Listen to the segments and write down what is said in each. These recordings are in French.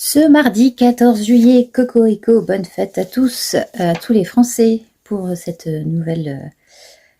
Ce mardi 14 juillet, Cocorico, bonne fête à tous les Français pour cette nouvelle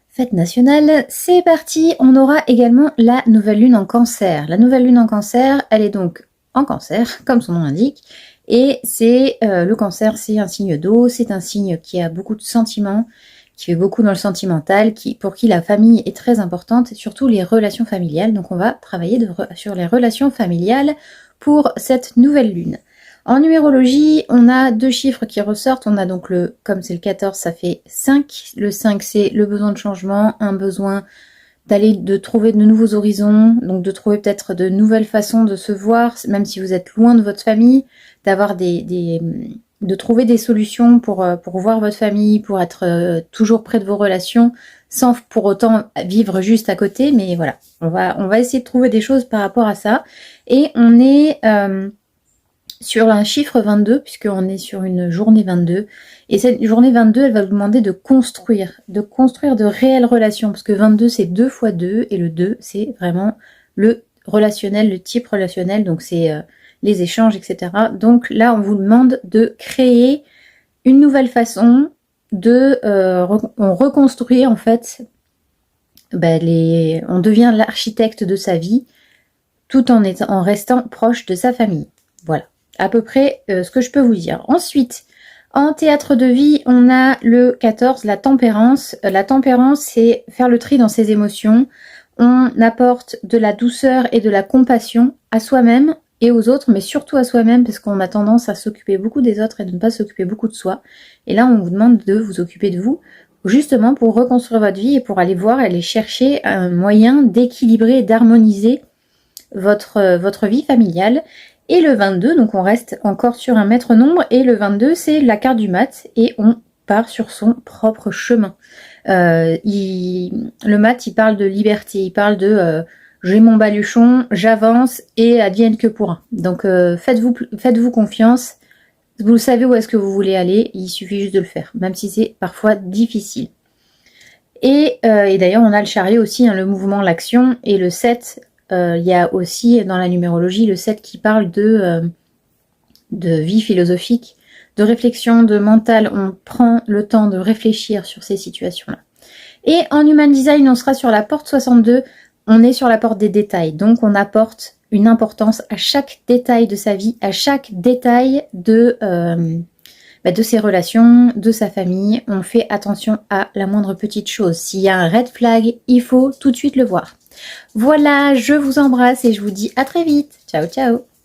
fête nationale. C'est parti, on aura également la nouvelle lune en cancer. La nouvelle lune en cancer, elle est donc en cancer, comme son nom l'indique, et c'est le cancer, c'est un signe d'eau, c'est un signe qui a beaucoup de sentiments, qui fait beaucoup dans le sentimental, pour qui la famille est très importante, et surtout les relations familiales. Donc on va travailler sur les relations familiales pour cette nouvelle lune. En numérologie, on a deux chiffres qui ressortent. On a donc comme c'est le 14, ça fait 5. Le 5, c'est le besoin de changement, un besoin de trouver de nouveaux horizons, donc de trouver peut-être de nouvelles façons de se voir, même si vous êtes loin de votre famille, d'avoir de trouver des solutions pour voir votre famille, pour être toujours près de vos relations, sans pour autant vivre juste à côté. Mais voilà, on va essayer de trouver des choses par rapport à ça. Et on est sur un chiffre 22, puisqu'on est sur une journée 22. Et cette journée 22, elle va vous demander de construire de réelles relations, parce que 22, c'est 2 fois 2, et le 2, c'est vraiment le relationnel, le type relationnel, donc c'est les échanges, etc. Donc là, on vous demande de créer une nouvelle façon de reconstruire, en fait, on devient l'architecte de sa vie, tout en restant proche de sa famille. Voilà, à peu près ce que je peux vous dire. Ensuite, en théâtre de vie, on a le 14, la tempérance. La tempérance, c'est faire le tri dans ses émotions. On apporte de la douceur et de la compassion à soi-même et aux autres, mais surtout à soi-même, parce qu'on a tendance à s'occuper beaucoup des autres et de ne pas s'occuper beaucoup de soi. Et là, on vous demande de vous occuper de vous, justement pour reconstruire votre vie et pour aller voir, aller chercher un moyen d'équilibrer et d'harmoniser votre vie familiale. Et le 22, donc on reste encore sur un maître nombre, et le 22, c'est la carte du mat, et on part sur son propre chemin. Le mat, il parle de liberté, il parle de j'ai mon baluchon, j'avance, et advienne que pourra. Donc faites-vous confiance, vous savez où est-ce que vous voulez aller, il suffit juste de le faire, même si c'est parfois difficile. Et d'ailleurs, on a le chariot aussi, hein, le mouvement, l'action, et le 7, il y a aussi dans la numérologie le 7 qui parle de vie philosophique, de réflexion, de mental. On prend le temps de réfléchir sur ces situations-là. Et en Human Design, on sera sur la porte 62. On est sur la porte des détails. Donc, on apporte une importance à chaque détail de sa vie, à chaque détail de ses relations, de sa famille. On fait attention à la moindre petite chose. S'il y a un red flag, il faut tout de suite le voir. Voilà, je vous embrasse et je vous dis à très vite. Ciao, ciao.